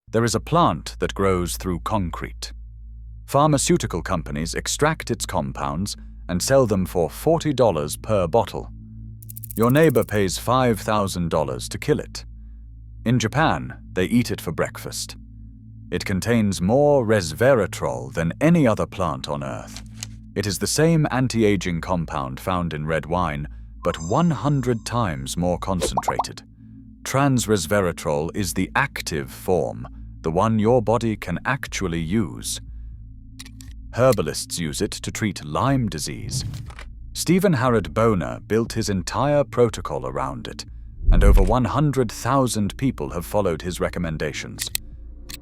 There is a plant that grows through concrete. Pharmaceutical companies extract its compounds and sell them for $40 per bottle. Your neighbor pays $5,000 to kill it. In Japan, they eat it for breakfast. It contains more resveratrol than any other plant on Earth. It is the same anti-aging compound found in red wine, but 100 times more concentrated. Resveratrol is the active form, the one your body can actually use. Herbalists use it to treat Lyme disease. Stephen Harrod Boner built his entire protocol around it, and over 100,000 people have followed his recommendations.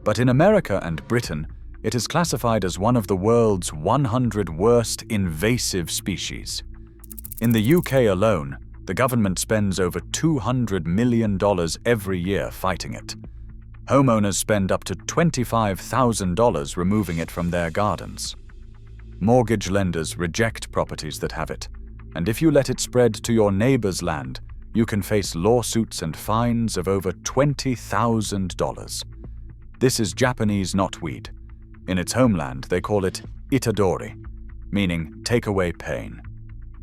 But in America and Britain, it is classified as one of the world's 100 worst invasive species. In the UK alone, the government spends over $200 million every year fighting it. Homeowners spend up to $25,000 removing it from their gardens. Mortgage lenders reject properties that have it, and if you let it spread to your neighbor's land, you can face lawsuits and fines of over $20,000. This is Japanese knotweed. In its homeland, they call it itadori, meaning take away pain.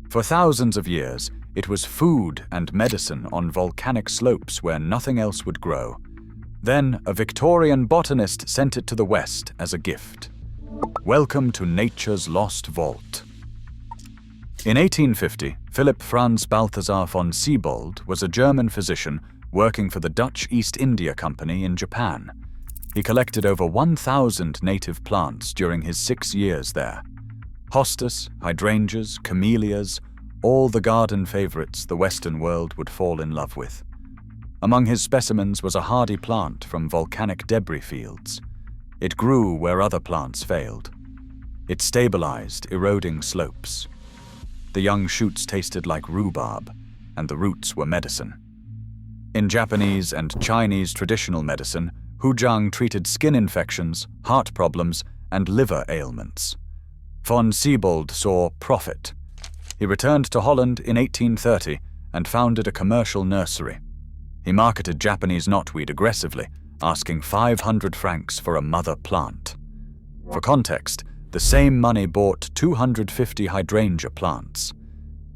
For thousands of years, it was food and medicine on volcanic slopes where nothing else would grow. Then, a Victorian botanist sent it to the West as a gift. Welcome to nature's lost vault. In 1850, Philipp Franz Balthasar von Siebold was a German physician working for the Dutch East India Company in Japan. He collected over 1,000 native plants during his 6 years there. Hostas, hydrangeas, camellias, all the garden favorites the Western world would fall in love with. Among his specimens was a hardy plant from volcanic debris fields. It grew where other plants failed. It stabilized eroding slopes. The young shoots tasted like rhubarb, and the roots were medicine. In Japanese and Chinese traditional medicine, Hujang treated skin infections, heart problems, and liver ailments. Von Siebold saw profit. He returned to Holland in 1830 and founded a commercial nursery. He marketed Japanese knotweed aggressively, asking 500 francs for a mother plant. For context, the same money bought 250 hydrangea plants.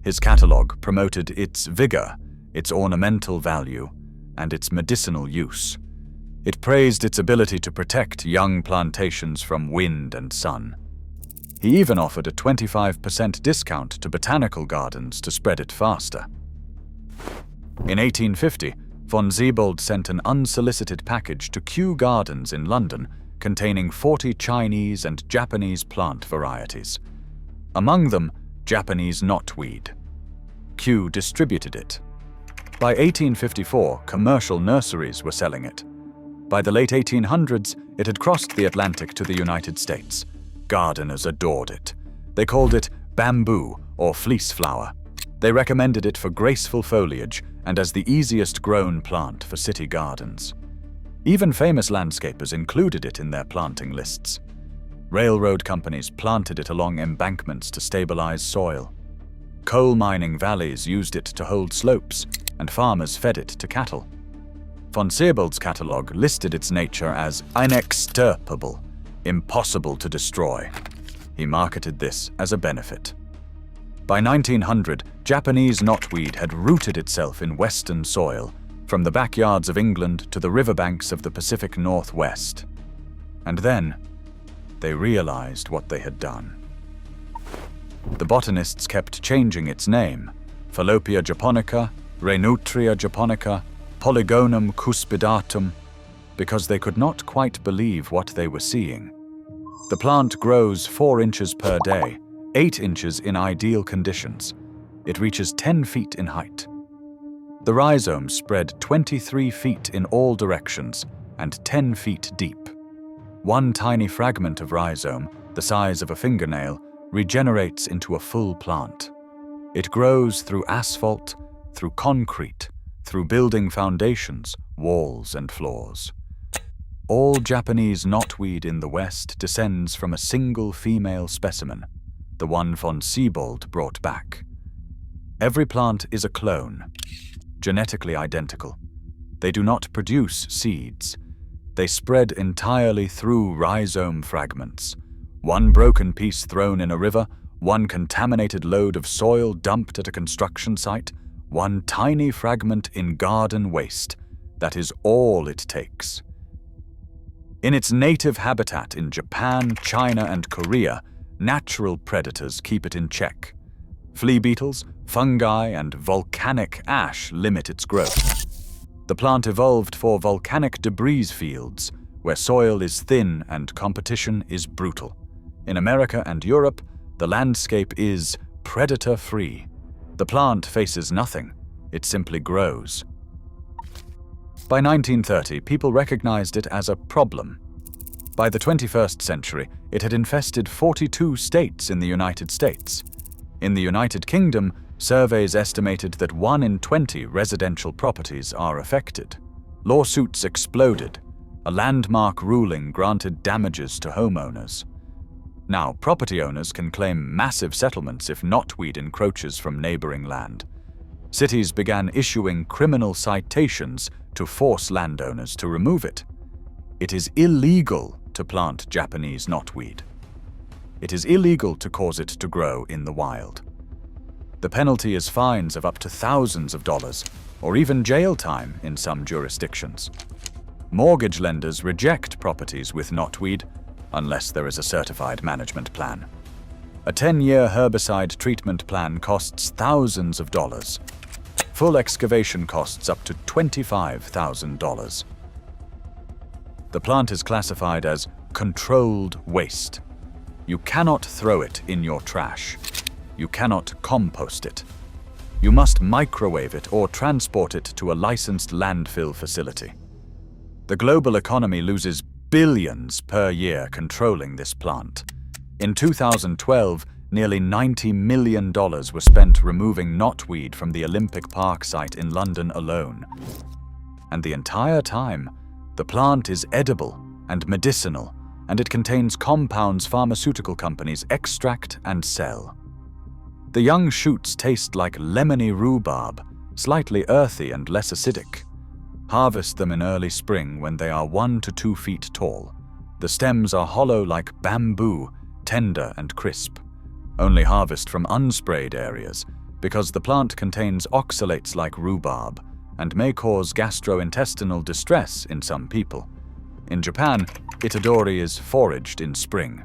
His catalogue promoted its vigor, its ornamental value, and its medicinal use. It praised its ability to protect young plantations from wind and sun. He even offered a 25% discount to botanical gardens to spread it faster. In 1850, von Siebold sent an unsolicited package to Kew Gardens in London containing 40 Chinese and Japanese plant varieties. Among them, Japanese knotweed. Kew distributed it. By 1854, commercial nurseries were selling it. By the late 1800s, it had crossed the Atlantic to the United States. Gardeners adored it. They called it bamboo or fleece flower. They recommended it for graceful foliage and as the easiest grown plant for city gardens. Even famous landscapers included it in their planting lists. Railroad companies planted it along embankments to stabilize soil. Coal mining valleys used it to hold slopes, and farmers fed it to cattle. Von Siebold's catalogue listed its nature as inextirpable, impossible to destroy. He marketed this as a benefit. By 1900, Japanese knotweed had rooted itself in Western soil, from the backyards of England to the riverbanks of the Pacific Northwest. And then, they realized what they had done. The botanists kept changing its name: Fallopia japonica, Reinutria japonica, Polygonum cuspidatum, because they could not quite believe what they were seeing. The plant grows 4 inches per day, 8 inches in ideal conditions. It reaches 10 feet in height. The rhizomes spread 23 feet in all directions and 10 feet deep. One tiny fragment of rhizome, the size of a fingernail, regenerates into a full plant. It grows through asphalt, through concrete, through building foundations, walls, and floors. All Japanese knotweed in the West descends from a single female specimen, the one von Siebold brought back. Every plant is a clone, genetically identical. They do not produce seeds. They spread entirely through rhizome fragments. One broken piece thrown in a river, one contaminated load of soil dumped at a construction site, one tiny fragment in garden waste. That is all it takes. In its native habitat in Japan, China, and Korea, natural predators keep it in check. Flea beetles, fungi, and volcanic ash limit its growth. The plant evolved for volcanic debris fields, where soil is thin and competition is brutal. In America and Europe, the landscape is predator-free. The plant faces nothing, it simply grows. By 1930, people recognized it as a problem. By the 21st century, it had infested 42 states in the United States. In the United Kingdom, surveys estimated that 1 in 20 residential properties are affected. Lawsuits exploded. A landmark ruling granted damages to homeowners. Now, property owners can claim massive settlements if knotweed encroaches from neighboring land. Cities began issuing criminal citations to force landowners to remove it. It is illegal to plant Japanese knotweed. It is illegal to cause it to grow in the wild. The penalty is fines of up to thousands of dollars, or even jail time in some jurisdictions. Mortgage lenders reject properties with knotweed unless there is a certified management plan. A 10-year herbicide treatment plan costs thousands of dollars. Full excavation costs up to $25,000. The plant is classified as controlled waste. You cannot throw it in your trash. You cannot compost it. You must microwave it or transport it to a licensed landfill facility. The global economy loses billions per year controlling this plant. In 2012, nearly $90 million were spent removing knotweed from the Olympic Park site in London alone. And the entire time, the plant is edible and medicinal, and it contains compounds pharmaceutical companies extract and sell. The young shoots taste like lemony rhubarb, slightly earthy and less acidic. Harvest them in early spring when they are 1 to 2 feet tall. The stems are hollow like bamboo, tender and crisp. Only harvest from unsprayed areas, because the plant contains oxalates like rhubarb and may cause gastrointestinal distress in some people. In Japan, itadori is foraged in spring.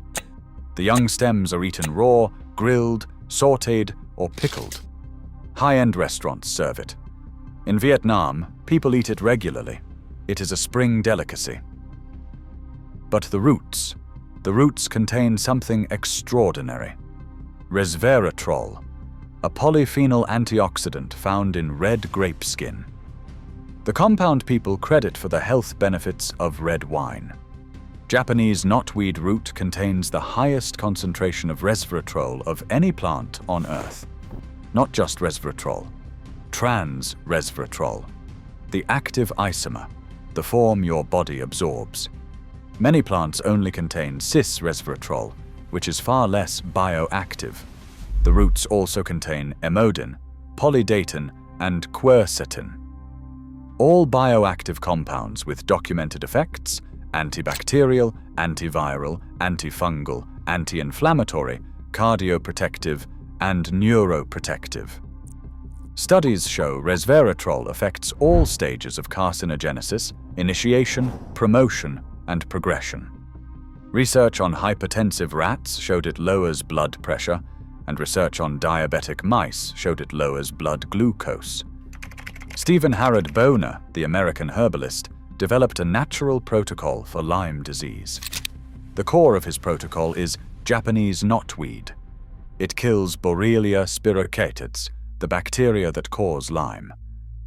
The young stems are eaten raw, grilled, sautéed, or pickled. High-end restaurants serve it. In Vietnam, people eat it regularly. It is a spring delicacy. But the roots contain something extraordinary. Resveratrol, a polyphenol antioxidant found in red grape skin. The compound people credit for the health benefits of red wine. Japanese knotweed root contains the highest concentration of resveratrol of any plant on Earth. Not just resveratrol, trans resveratrol, the active isomer, the form your body absorbs. Many plants only contain cis resveratrol, which is far less bioactive. The roots also contain emodin, polydatin, and quercetin. All bioactive compounds with documented effects: antibacterial, antiviral, antifungal, anti-inflammatory, cardioprotective, and neuroprotective. Studies show resveratrol affects all stages of carcinogenesis, initiation, promotion, and progression. Research on hypertensive rats showed it lowers blood pressure, and research on diabetic mice showed it lowers blood glucose. Stephen Harrod Boner, the American herbalist, developed a natural protocol for Lyme disease. The core of his protocol is Japanese knotweed. It kills Borrelia spirocatets, the bacteria that cause Lyme.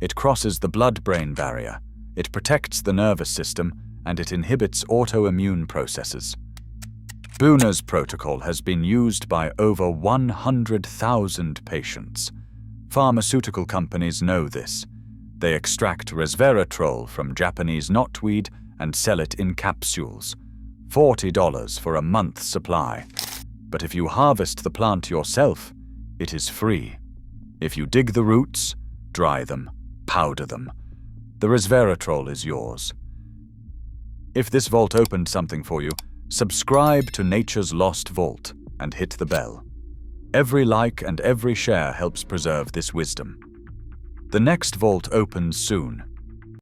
It crosses the blood-brain barrier, it protects the nervous system, and it inhibits autoimmune processes. Boner's protocol has been used by over 100,000 patients. Pharmaceutical companies know this. They extract resveratrol from Japanese knotweed and sell it in capsules. $40 for a month's supply. But if you harvest the plant yourself, it is free. If you dig the roots, dry them, powder them, the resveratrol is yours. If this vault opened something for you, subscribe to Nature's Lost Vault and hit the bell. Every like and every share helps preserve this wisdom. The next vault opens soon.